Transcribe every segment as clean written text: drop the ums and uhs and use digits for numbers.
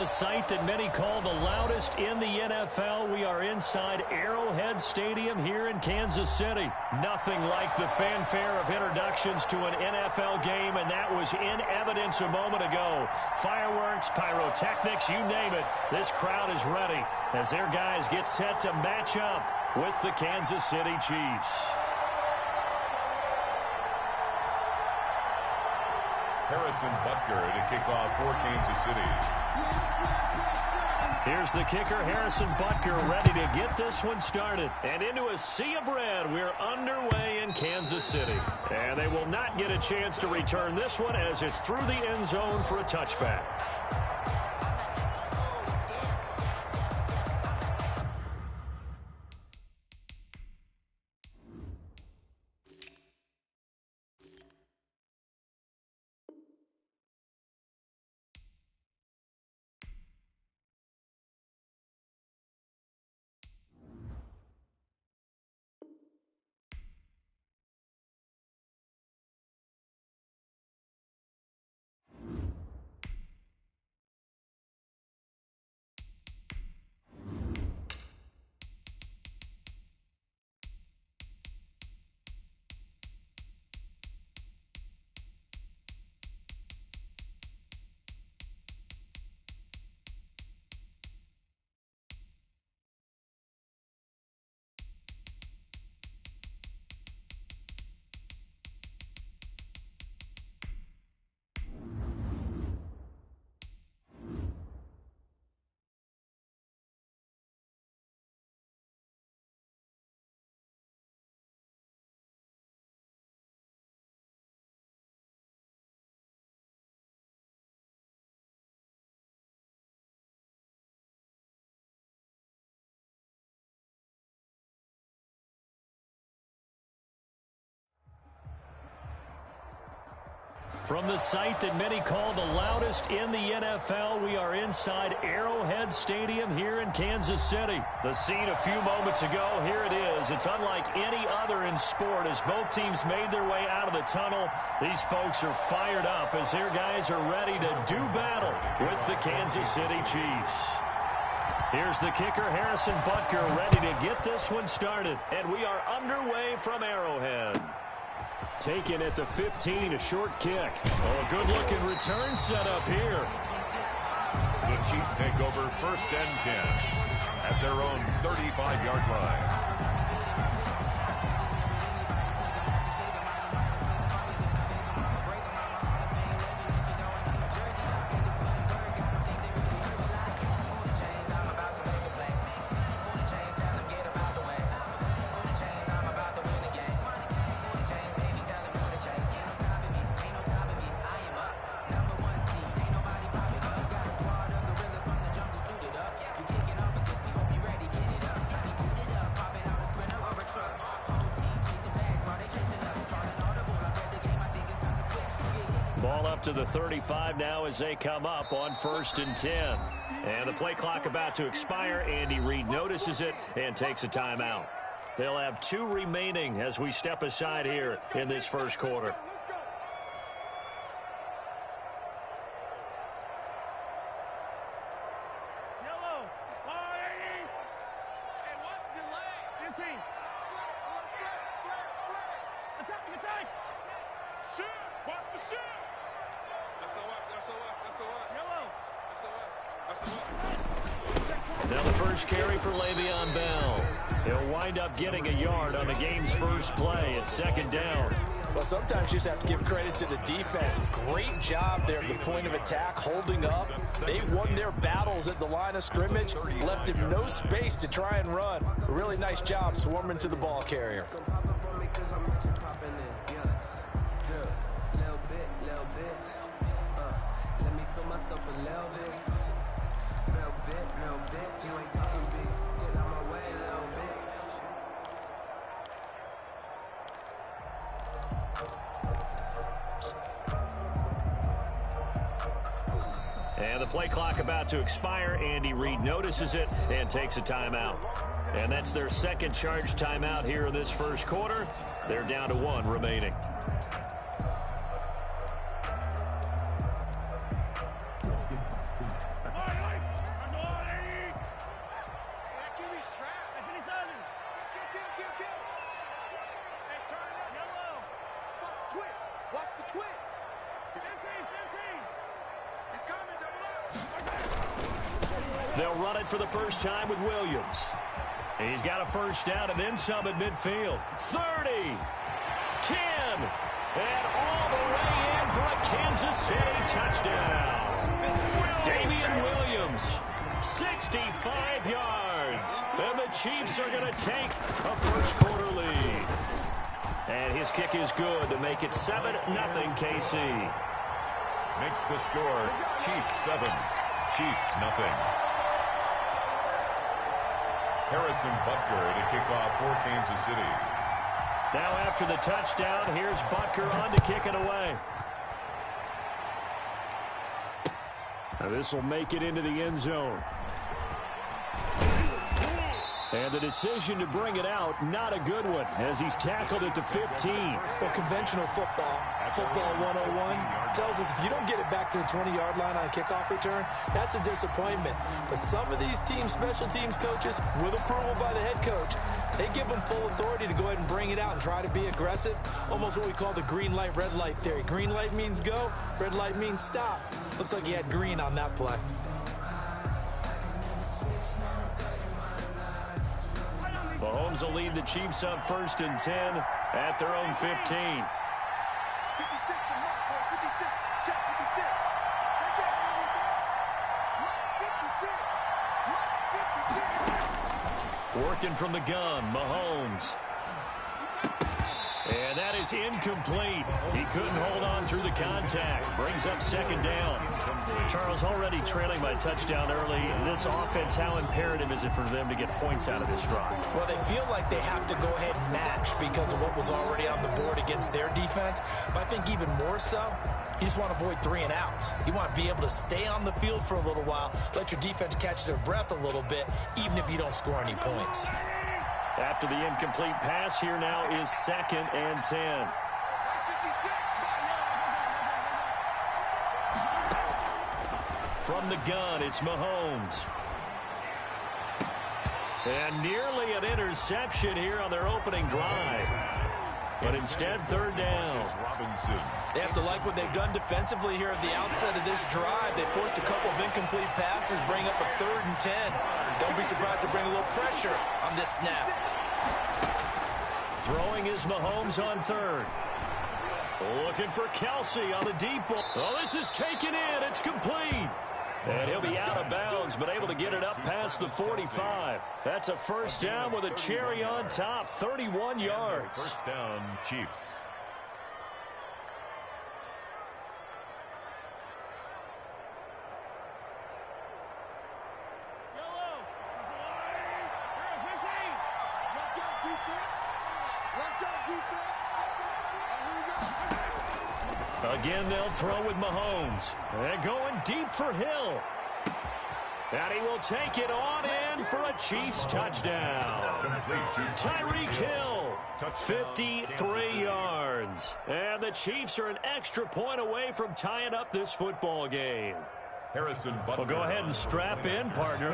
The site that many call the loudest in the NFL. We are inside Arrowhead Stadium here in Kansas City. Nothing like the fanfare of introductions to an NFL game, and that was in evidence a moment ago. Fireworks, pyrotechnics, you name it. This crowd is ready as their guys get set to match up with the Kansas City Chiefs. Harrison Butker to kick off for Kansas City. Here's the kicker, Harrison Butker, ready to get this one started. And into a sea of red, we're underway in Kansas City. And they will not get a chance to return this one as it's through the end zone for a touchback. From the site that many call the loudest in the NFL, we are inside Arrowhead Stadium here in Kansas City. The scene a few moments ago, here it is. It's unlike any other in sport as both teams made their way out of the tunnel. These folks are fired up as their guys are ready to do battle with the Kansas City Chiefs. Here's the kicker, Harrison Butker, ready to get this one started. And we are underway from Arrowhead. Taken at the 15, a short kick. Oh, a good-looking return set up here. The Chiefs take over 1st and 10 at their own 35-yard line. Ball up to the 35 now as they come up on 1st and 10. And the play clock about to expire. Andy Reid notices it and takes a timeout. They'll have 2 remaining as we step aside here in this first quarter. Now the first carry for Le'Veon Bell. He'll wind up getting a yard on the game's first play at 2nd down. Well, sometimes you just have to give credit to the defense. Great job there at the point of attack, holding up. They won their battles at the line of scrimmage, left him no space to try and run. A really nice job swarming to the ball carrier. And the play clock about to expire. Andy Reid notices it and takes a timeout. And that's their second charge timeout here in this first quarter. They're down to 1 remaining. They'll run it for the first time with Williams. He's got a first down and then some at midfield. 30, 10, and all the way in for a Kansas City touchdown. Damian Williams, 65 yards. And the Chiefs are going to take a first-quarter lead. And his kick is good to make it 7-0 KC. Makes the score Chiefs 7, Chiefs nothing. Harrison Butker to kick off for Kansas City. Now after the touchdown, here's Butker on to kick it away. Now this will make it into the end zone. And the decision to bring it out, not a good one, as he's tackled at the 15. Well, conventional football 101, tells us if you don't get it back to the 20-yard line on a kickoff return, that's a disappointment. But some of these special teams coaches, with approval by the head coach, they give them full authority to go ahead and bring it out and try to be aggressive, almost what we call the green light, red light theory. Green light means go, red light means stop. Looks like he had green on that play. Mahomes will lead the Chiefs up 1st and 10 at their own 15. Working from the gun, Mahomes. And that is incomplete. He couldn't hold on through the contact. Brings up 2nd down. Charles, already trailing by touchdown early. This offense, how imperative is it for them to get points out of this drive? Well, they feel like they have to go ahead and match because of what was already on the board against their defense. But I think even more so, you just want to avoid 3 and outs. You want to be able to stay on the field for a little while, let your defense catch their breath a little bit, even if you don't score any points. After the incomplete pass, here now is 2nd and 10. From the gun, it's Mahomes. And nearly an interception here on their opening drive. But instead, 3rd down. They have to like what they've done defensively here at the outset of this drive. They forced a couple of incomplete passes, bring up a 3rd and 10. Don't be surprised to bring a little pressure on this snap. Throwing is Mahomes on 3rd. Looking for Kelsey on the deep ball. Oh, this is taken in. It's complete. And he'll be out of bounds, but able to get it up past the 45. That's a first down with a cherry on top, 31 yards. First down, Chiefs. Again, they'll throw with Mahomes. And going deep for Hill. And he will take it on in for a Chiefs touchdown. Tyreek Hill, 53 yards. And the Chiefs are an extra point away from tying up this football game. Harrison Butker. Well, go ahead and strap in, partner.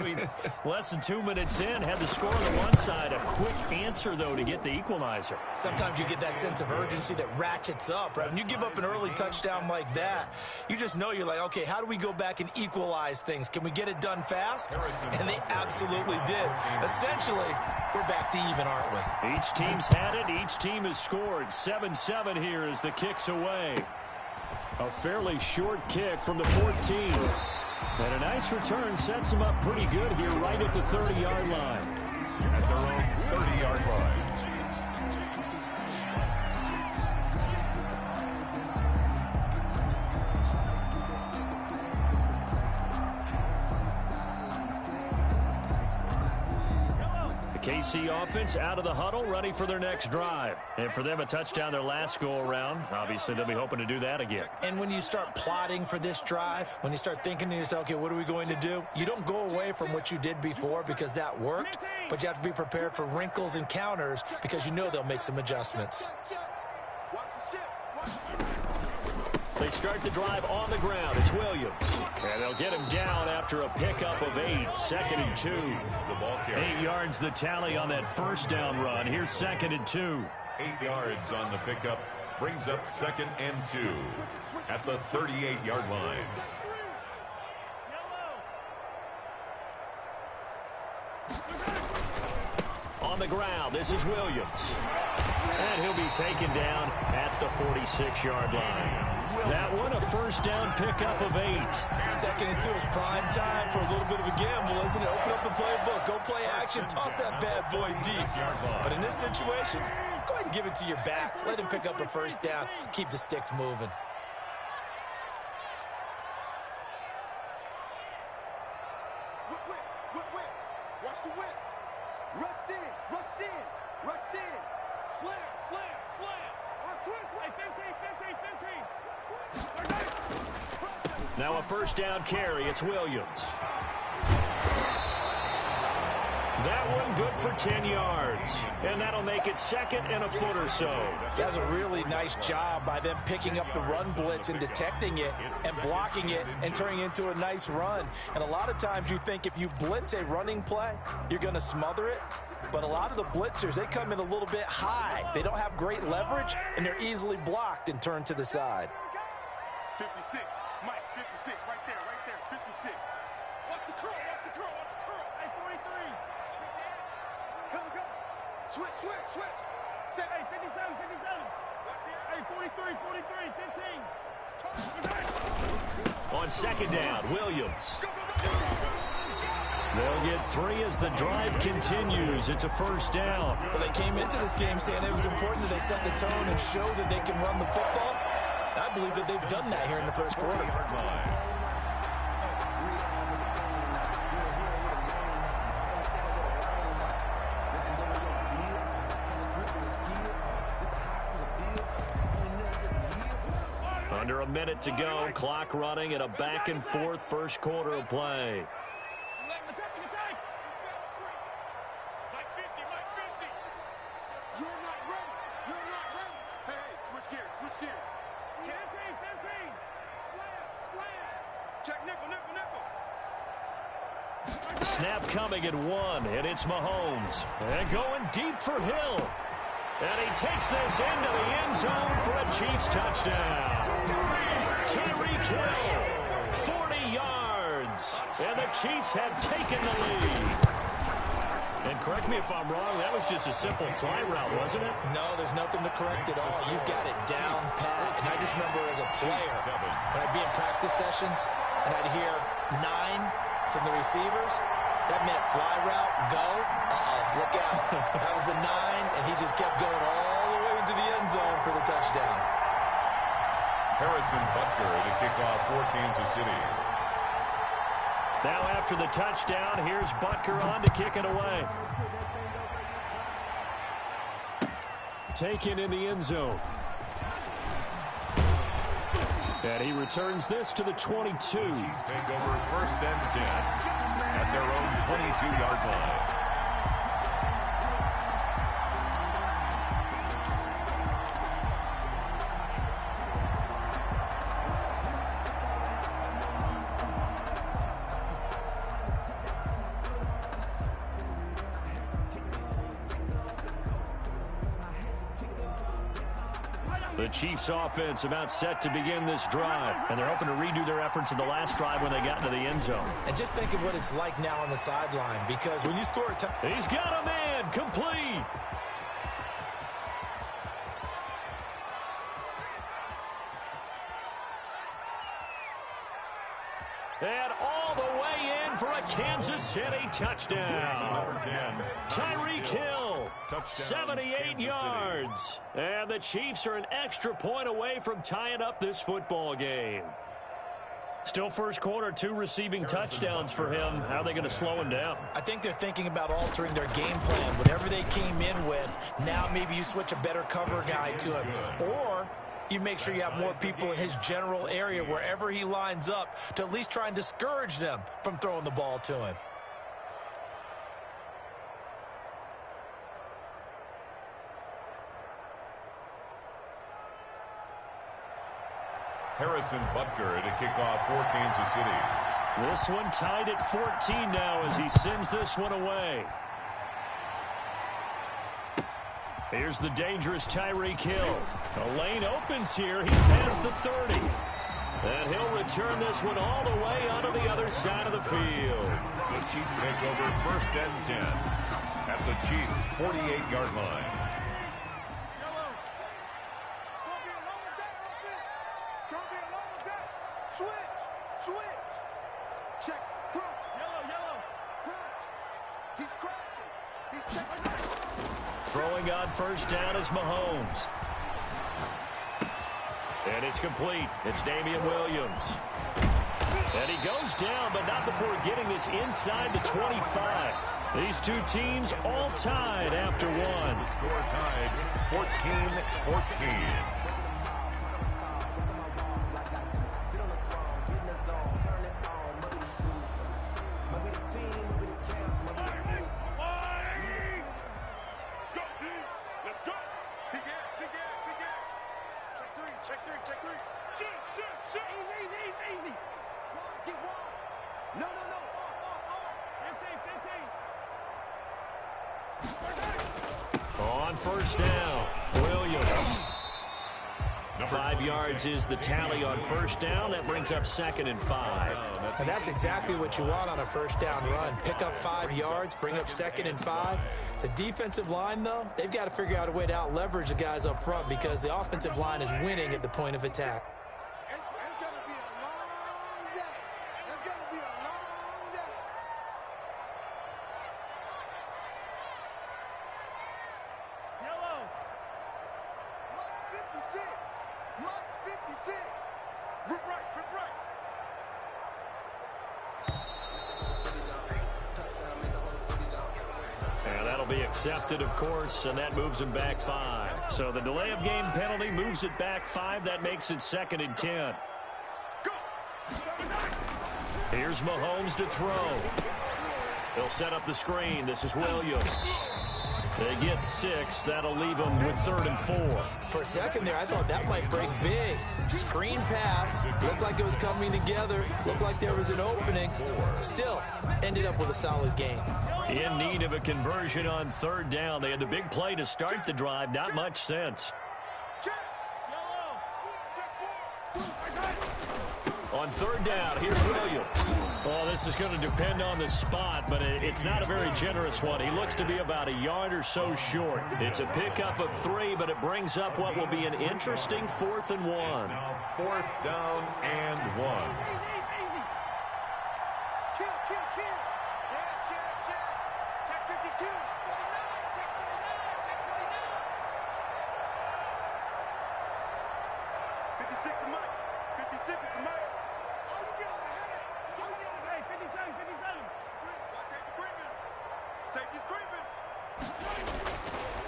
Less than 2 minutes in, had the score on the one side. A quick answer, though, to get the equalizer. Sometimes you get that sense of urgency that ratchets up, right? When you give up an early touchdown like that, you just know you're like, okay, how do we go back and equalize things? Can we get it done fast? And they absolutely did. Essentially, we're back to even, aren't we? Each team's had it. Each team has scored. 7-7 here as the kick's away. A fairly short kick from the 14. And a nice return sets them up pretty good here right at the 30-yard line. At their own 30-yard line. KC offense out of the huddle, ready for their next drive. And for them, a touchdown their last go-around. Obviously, they'll be hoping to do that again. And when you start plotting for this drive, when you start thinking to yourself, okay, what are we going to do? You don't go away from what you did before because that worked, but you have to be prepared for wrinkles and counters because you know they'll make some adjustments. They start the drive on the ground. It's Williams. And they'll get him down after a pickup of 8. 2nd and 2. 8 yards the tally on that first down run. Here's 2nd and 2. 8 yards on the pickup. Brings up 2nd and 2 at the 38-yard line. On the ground, this is Williams. And he'll be taken down at the 46-yard line. That one, a first down pickup of 8. 2nd and 2 is prime time for a little bit of a gamble, isn't it? Open up the playbook, go play action, toss that bad boy deep. But in this situation, go ahead and give it to your back. Let him pick up a first down. Keep the sticks moving. Watch the whip. Rush in, rush in, rush in. Slam, slam, slam. Watch twist. Wait, 15. Now a first down carry. It's Williams. That one good for 10 yards. And that'll make it 2nd and a foot or so. That's a really nice job by them picking up the run blitz and detecting it and blocking it and turning it into a nice run. And a lot of times you think if you blitz a running play, you're going to smother it. But a lot of the blitzers, they come in a little bit high. They don't have great leverage, and they're easily blocked and turned to the side. 56. Mike, 56. Right there, 56. Watch the curl, watch the curl, watch the curl. Hey, 43. Come. Switch. Set. Hey, 57. Watch the edge. Hey, 43, 15. On 2nd down, Williams. They'll get 3 as the drive continues. It's a first down. Well, they came into this game saying it was important that they set the tone and show that they can run the football. I believe that they've done that here in the first quarter. Under a minute to go, clock running, and a back-and-forth first quarter of play. Mike 50. You're not ready. Hey, switch gears. 15. Slam. Check nickel. Snap coming at 1, and it's Mahomes. And going deep for Hill. And he takes this into the end zone for a Chiefs touchdown. Tyreek Hill, 40 yards. And the Chiefs have taken the lead. And correct me if I'm wrong, that was just a simple fly route, wasn't it? No, there's nothing to correct at all. You've got it down pat. And I just remember as a player, when I'd be in practice sessions, and I'd hear 9 from the receivers, that meant fly route, go. Look out. That was the 9, and he just kept going all the way into the end zone for the touchdown. Harrison Butker to kick off for Kansas City. Now after the touchdown, here's Butker on to kick it away. Taken in the end zone. And he returns this to the 22. Chiefs take over 1st and 10 at their own 22-yard line. The Chiefs offense about set to begin this drive, and they're hoping to redo their efforts in the last drive when they got into the end zone. And just think of what it's like now on the sideline, because when you score a touchdown, He's got a man, complete. And all the way in for a Kansas City touchdown. Tyreek Hill, 78 yards. And the Chiefs are an extra point away from tying up this football game. Still first quarter, 2 receiving touchdowns for him. How are they going to slow him down? I think they're thinking about altering their game plan. Whatever they came in with, now maybe you switch a better cover guy to him. Or you make sure you have more people in his general area wherever he lines up to at least try and discourage them from throwing the ball to him. Harrison Butker to kick off for Kansas City. This one tied at 14 now as he sends this one away. Here's the dangerous Tyreek Hill. The lane opens here. He's past the 30. And he'll return this one all the way onto the other side of the field. The Chiefs take over 1st and 10 at the Chiefs' 48-yard line. It's going to be a long day. Switch. Check. Cross. Yellow. Cross. He's crashing. He's checking out. Throwing on 1st down is Mahomes. And it's complete. It's Damian Williams. And he goes down, but not before getting this inside the 25. These two teams all tied after one. Score tied 14-14. Check three. Shoot. Easy. Get wide. No. On 1st down, Williams. 5 yards is the tally on 1st down. That brings up 2nd and 5. And that's exactly what you want on a 1st down run. Pick up 5 yards, bring up 2nd and 5. The defensive line, though, they've got to figure out a way to out-leverage the guys up front because the offensive line is winning at the point of attack. It's going to be a long day. It's going to be a long day. Yellow. Must 56. Rip right. And that'll be accepted, of course, and that moves him back 5. So the delay of game penalty moves it back 5. That makes it 2nd and 10. Here's Mahomes to throw. He'll set up the screen. This is Williams. They get 6. That'll leave them with 3rd and 4. For a second there, I thought that might break big. Screen pass. Looked like it was coming together. Looked like there was an opening. Still, ended up with a solid game. In need of a conversion on 3rd down. They had the big play to start the drive. Not much sense. On 3rd down, here's Williams. Well, this is going to depend on the spot, but it's not a very generous one. He looks to be about a yard or so short. It's a pickup of 3, but it brings up what will be an interesting 4th and 1. It's now 4th down and 1. Kill. Check 52. 49. Check 49. 56 is Mike. 56 is the Mike. Oh, you get on the head. Hey, 57. Watch safety creeping.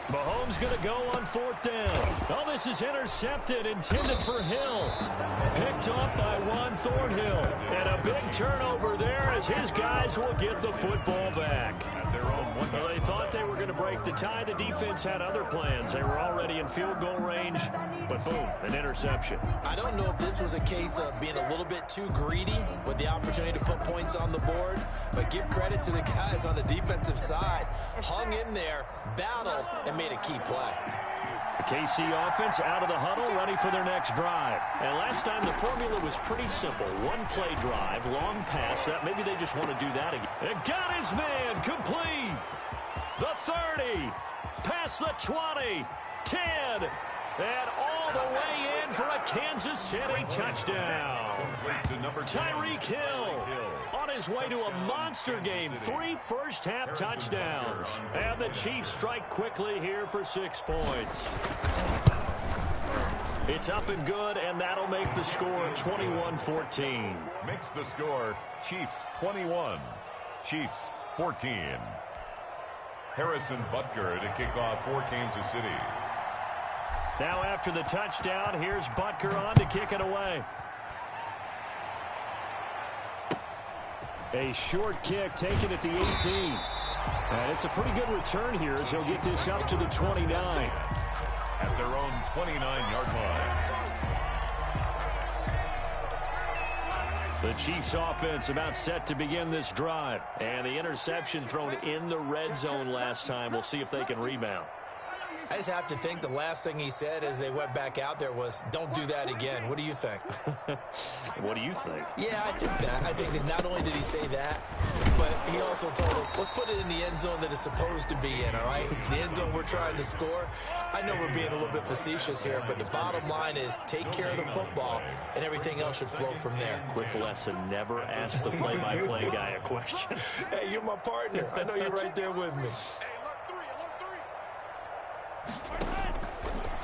Mahomes going to go on 4th down. Oh, this is intercepted, intended for Hill. Picked off by Juan Thornhill. And a big turnover there as his guys will get the football back. At their own 1 Well, they thought they were going to break the tie. The defense had other plans. They were already in field goal range, but boom, an interception. I don't know if this was a case of being a little bit too greedy with the opportunity to put points on the board, but give credit to the guys on the defensive side. Hung in there, battled, and made a key play. The KC offense out of the huddle, ready for their next drive. And last time the formula was pretty simple. 1-play drive, long pass. That maybe they just want to do that again. And got his man complete. The 30, past the 20, 10, and all the way in for a Kansas City touchdown. Tyreek Hill on his way to a monster game. 3 first-half touchdowns. And the Chiefs strike quickly here for 6 points. It's up and good, and that'll make the score 21-14. Makes the score Chiefs 21, Chiefs 14. Harrison Butker to kick off for Kansas City. Now after the touchdown, here's Butker on to kick it away. A short kick taken at the 18. And it's a pretty good return here as he'll get this up to the 29. At their own 29-yard line. The Chiefs offense about set to begin this drive. And the interception thrown in the red zone last time. We'll see if they can rebound. I just have to think the last thing he said as they went back out there was, don't do that again. What do you think? What do you think? Yeah, I think that. I think that not only did he say that, but he also told them, let's put it in the end zone that it's supposed to be in, all right? The end zone we're trying to score. I know we're being a little bit facetious here, but the bottom line is take care of the football, and everything else should flow from there. Quick lesson, never ask the play-by-play guy a question. Hey, you're my partner. I know you're right there with me.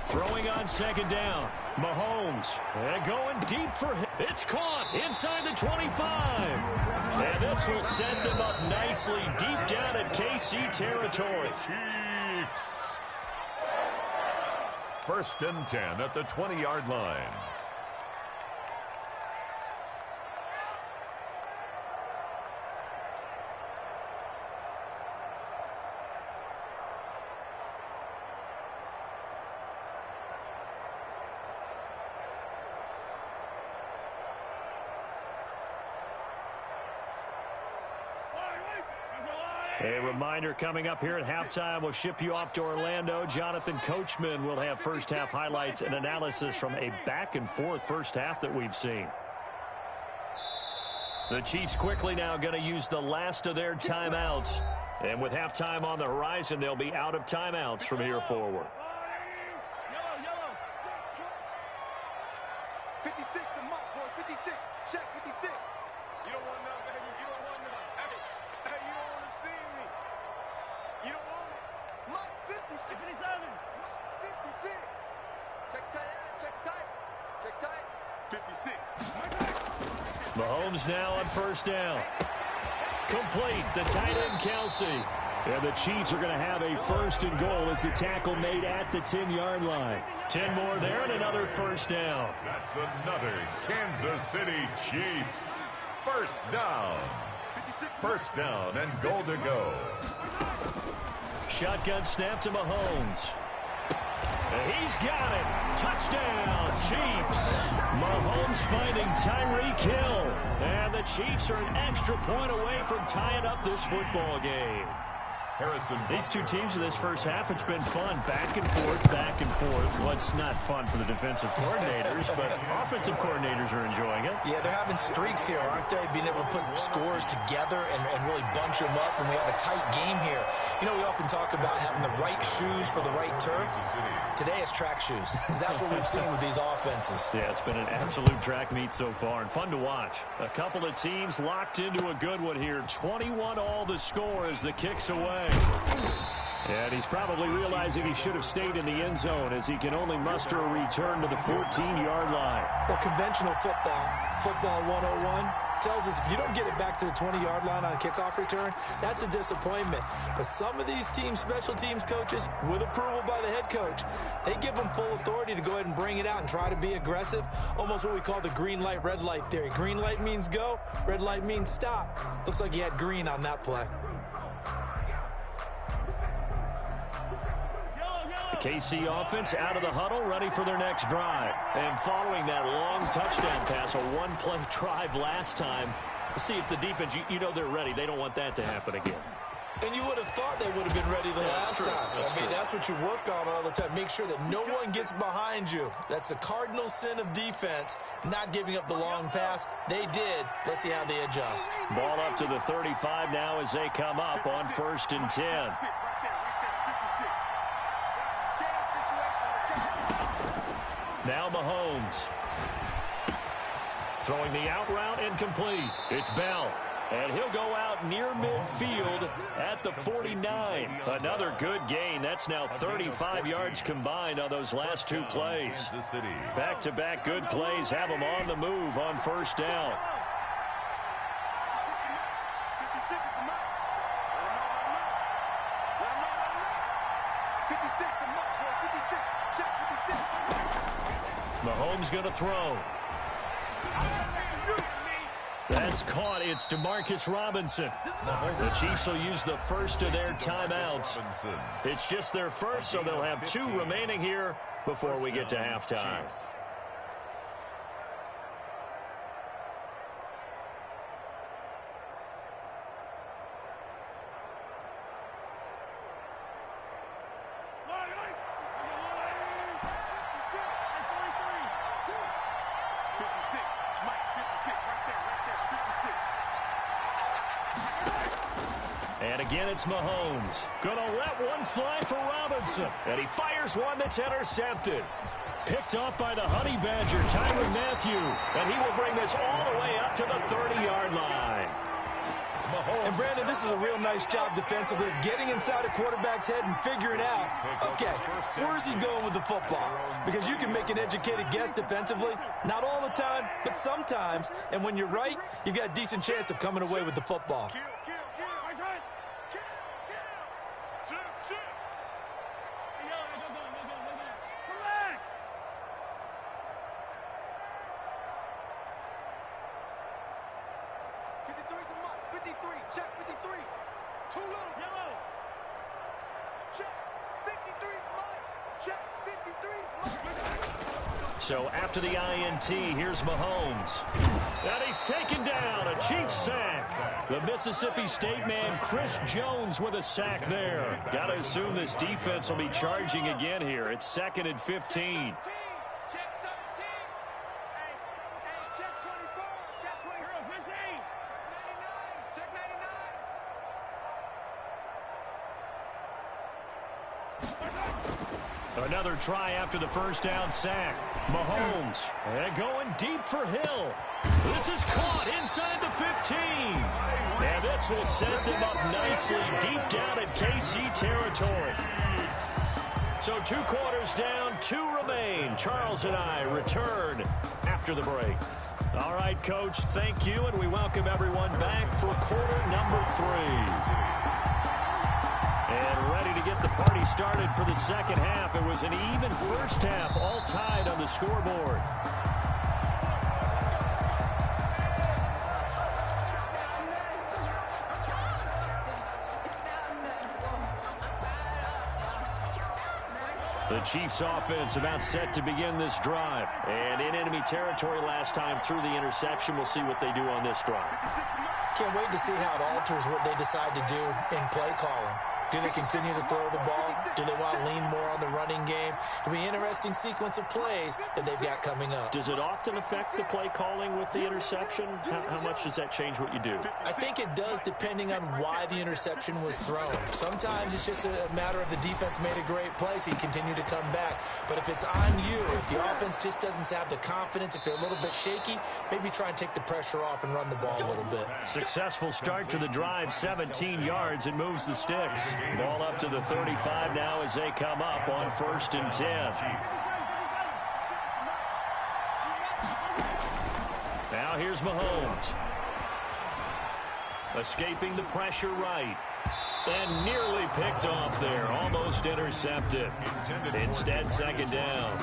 Throwing on second down. Mahomes. And going deep for him. It's caught inside the 25. And this will set them up nicely deep down in KC territory. Chiefs. 1st and 10 at the 20-yard line. A reminder coming up here at halftime. We'll ship you off to Orlando. Jonathan Coachman will have first-half highlights and analysis from a back-and-forth first half that we've seen. The Chiefs quickly now going to use the last of their timeouts. And with halftime on the horizon, they'll be out of timeouts from here forward. 56, the mark, boys. 56. Check 56. You don't want none, baby. You don't want none. Hey, you don't want to see me. You don't want it. Mark's 56. 57. Mark's 56. Check tight. Check tight. Check tight. 56. Mahomes now on first down. Complete. The tight end, Kelsey. And the Chiefs are going to have a 1st and goal as the tackle made at the 10-yard line. 10 more there and another first down. That's another Kansas City Chiefs. 1st down. 1st down and goal to go. Shotgun snap to Mahomes. And he's got it. Touchdown, Chiefs. Mahomes finding Tyreek Hill. And the Chiefs are an extra point away from tying up this football game. These two teams in this first half, it's been fun. Back and forth, back and forth. Well, it's not fun for the defensive coordinators, but offensive coordinators are enjoying it. Yeah, they're having streaks here, aren't they? Being able to put scores together and really bunch them up, and we have a tight game here. You know, we often talk about having the right shoes for the right turf. Today it's track shoes. That's what we've seen with these offenses. Yeah, it's been an absolute track meet so far, and fun to watch. A couple of teams locked into a good one here. 21 all the score as the kick's away. And he's probably realizing he should have stayed in the end zone as he can only muster a return to the 14-yard line. Well, conventional football 101, tells us if you don't get it back to the 20-yard line on a kickoff return, that's a disappointment. But some of these teams, special teams coaches, with approval by the head coach, they give them full authority to go ahead and bring it out and try to be aggressive, almost what we call the green light, red light theory. Green light means go, red light means stop. Looks like he had green on that play. The KC offense out of the huddle, ready for their next drive. And following that long touchdown pass, a one-play drive last time, see if the defense, you know they're ready. They don't want that to happen again. And you would have thought they would have been ready the last time. That's what you work on all the time. Make sure that no one gets behind you. That's the cardinal sin of defense, not giving up the long pass. They did. Let's see how they adjust. Ball up to the 35 now as they come up on 1st and 10. Now Mahomes. Throwing the out route incomplete. It's Bell. And he'll go out near midfield at the 49. Another good gain. That's now 35 yards combined on those last two plays. Back-to-back good plays have them on the move on 1st down. Mahomes going to throw. That's caught. It's Demarcus Robinson. The Chiefs will use the first of their timeouts. It's just their first, so they'll have 2 remaining here before we get to halftime. And again, it's Mahomes. Gonna let one fly for Robinson. And he fires one that's intercepted. Picked off by the Honey Badger, Tyrann Mathieu. And he will bring this all the way up to the 30-yard line. And, Brandon, this is a real nice job defensively of getting inside a quarterback's head and figuring out, okay, where's he going with the football? Because you can make an educated guess defensively, not all the time, but sometimes. And when you're right, you've got a decent chance of coming away with the football. So after the INT, here's Mahomes. And he's taken down, a Chiefs sack. The Mississippi State man, Chris Jones, with a sack there. Got to assume this defense will be charging again here. It's 2nd and 15. Another try after the first down sack. Mahomes, and going deep for Hill. This is caught inside the 15. And this will set them up nicely deep down in KC territory. So 2 quarters down, 2 remain. Charles and I return after the break. All right, Coach, thank you, and we welcome everyone back for quarter number 3. And ready to get the party started for the second half. It was an even first half, all tied on the scoreboard. The Chiefs offense about set to begin this drive. And in enemy territory last time through the interception. We'll see what they do on this drive. Can't wait to see how it alters what they decide to do in play calling. Do they continue to throw the ball? Do they want to lean more on the running game? It'll be an interesting sequence of plays that they've got coming up. Does it often affect the play calling with the interception? How much does that change what you do? I think it does depending on why the interception was thrown. Sometimes it's just a matter of the defense made a great play, so you continue to come back. But if it's on you, if the offense just doesn't have the confidence, if they're a little bit shaky, maybe try and take the pressure off and run the ball a little bit. Successful start to the drive, 17 yards, and moves the sticks. Ball up to the 35 now as they come up on 1st and 10. Now here's Mahomes. Escaping the pressure right. And nearly picked off there. Almost intercepted. Instead, 2nd down.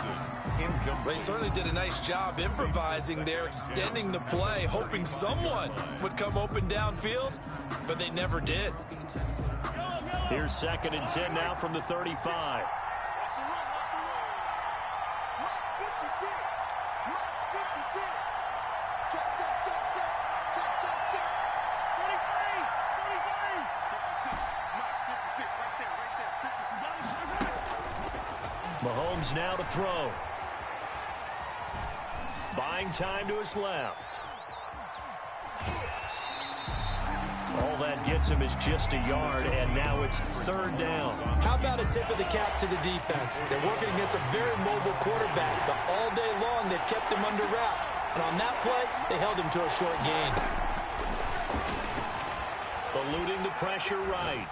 They certainly did a nice job improvising there, extending the play, hoping someone would come open downfield, but they never did. Here's 2nd and 10 now from the 35. Mahomes now to throw. Buying time to his left. All that gets him is just a yard, and now it's 3rd down. How about a tip of the cap to the defense? They're working against a very mobile quarterback, but all day long they've kept him under wraps. And on that play, they held him to a short gain. Eluding the pressure right.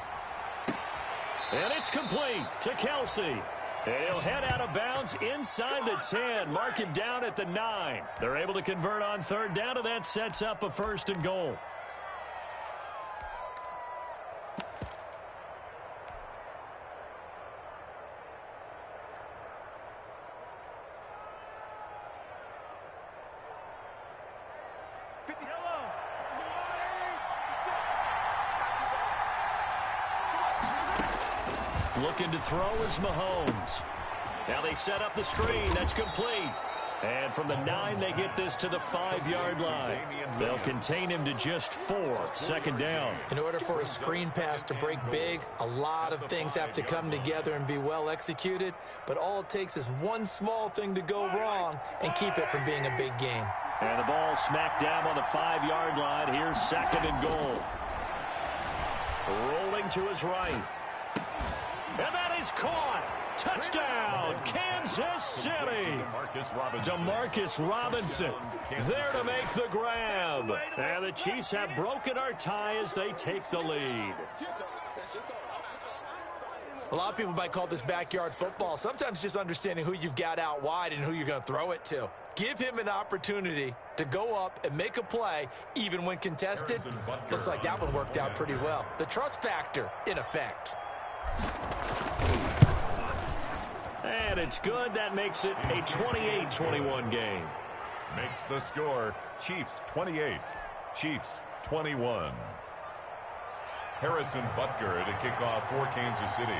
And it's complete to Kelsey. And he'll head out of bounds inside the 10. Mark him down at the 9. They're able to convert on 3rd down, and that sets up a 1st and goal. Looking to throw is Mahomes. Now they set up the screen. That's complete. And from the 9, they get this to the 5-yard line. They'll contain him to just 4. 2nd down. In order for a screen pass to break big, a lot of things have to come together and be well executed. But all it takes is one small thing to go wrong and keep it from being a big game. And the ball smacked down on the 5-yard line. Here's 2nd and goal. Rolling to his right. And that is caught. Touchdown, Kansas City. Demarcus Robinson there to make the grab. And the Chiefs have broken our tie as they take the lead. A lot of people might call this backyard football. Sometimes just understanding who you've got out wide and who you're going to throw it to. Give him an opportunity to go up and make a play, even when contested. Looks like that one worked out pretty well. The trust factor in effect. And it's good. That makes it a 28-21 game. Makes the score Chiefs 28, Chiefs 21. Harrison Butker to kick off for Kansas City.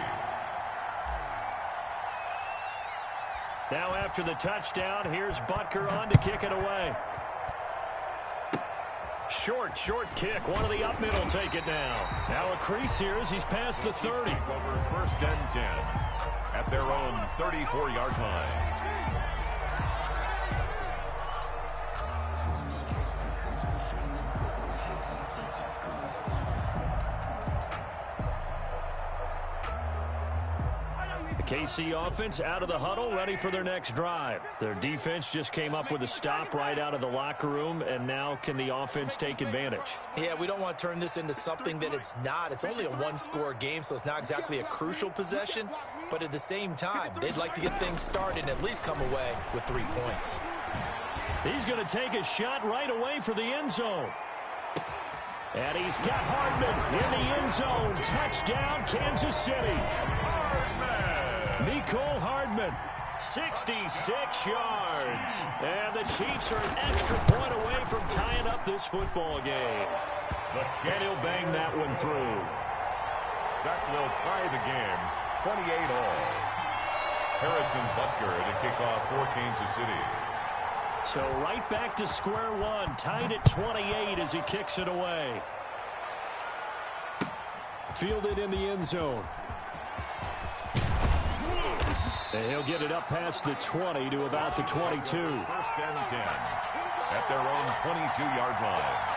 Now after the touchdown, here's Butker on to kick it away. Short kick. One of the up middle take it now. Now a crease here as he's past the 30. Over first and 10 at their own 34-yard line. KC offense out of the huddle, ready for their next drive. Their defense just came up with a stop right out of the locker room, and now can the offense take advantage? Yeah, we don't want to turn this into something that it's not. It's only a one-score game, so it's not exactly a crucial possession. But at the same time, they'd like to get things started and at least come away with 3 points. He's going to take a shot right away for the end zone. And he's got Hardman in the end zone. Touchdown, Kansas City. Nicole Hardman, 66 yards. And the Chiefs are an extra point away from tying up this football game. And he'll bang that one through. That will tie the game, 28 all. Harrison Butker to kick off for Kansas City. So right back to square one, tied at 28 as he kicks it away. Fielded in the end zone. And he'll get it up past the 20 to about the 22. First and 10 at their own 22-yard line.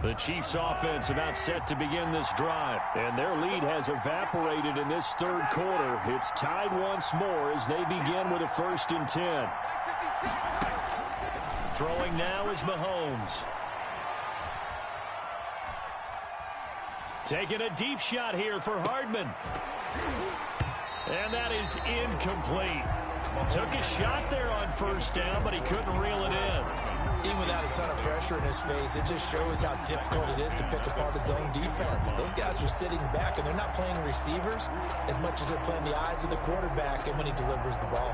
The Chiefs offense about set to begin this drive, and their lead has evaporated in this third quarter. It's tied once more as they begin with a 1st and 10. Throwing now is Mahomes. Taking a deep shot here for Hardman. And that is incomplete. Took a shot there on 1st down, but he couldn't reel it in. Even without a ton of pressure in his face, it just shows how difficult it is to pick apart his own defense. Those guys are sitting back, and they're not playing receivers as much as they're playing the eyes of the quarterback and when he delivers the ball.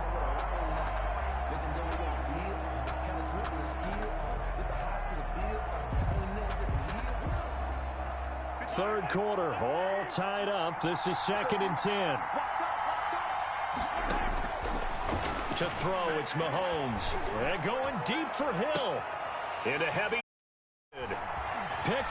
Third quarter, all tied up. This is 2nd and 10. To throw, it's Mahomes. And going deep for Hill. Into heavy. Picked